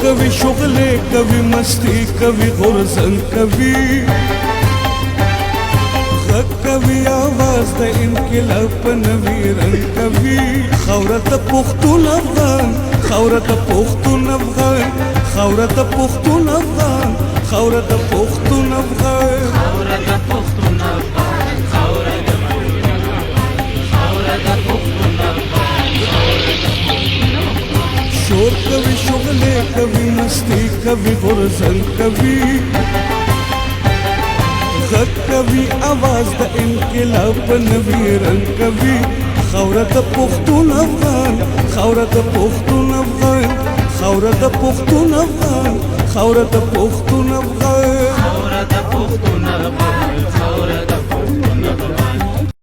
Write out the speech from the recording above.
کوي شغلې کوي مستی کوي غورځنګ کوي غږ کوي आवाज د انقلاب په نوي رنګ کوي خاوره د پښتون افغان خاوره د پښتون افغان خاوره د پښتون افغان خاوره د پښتون افغان خاوره د پښتون افغان خاوره د پښتون افغان شور کوي شغلې کوي مستی کوي غورځنګ کوي غږ کوي आवाज د انقلاب په نوي رنګ کوي خاوره د پښتون افغان خاوره د پښتون افغان خاوره د پښتون افغان خاوره د پښتون افغان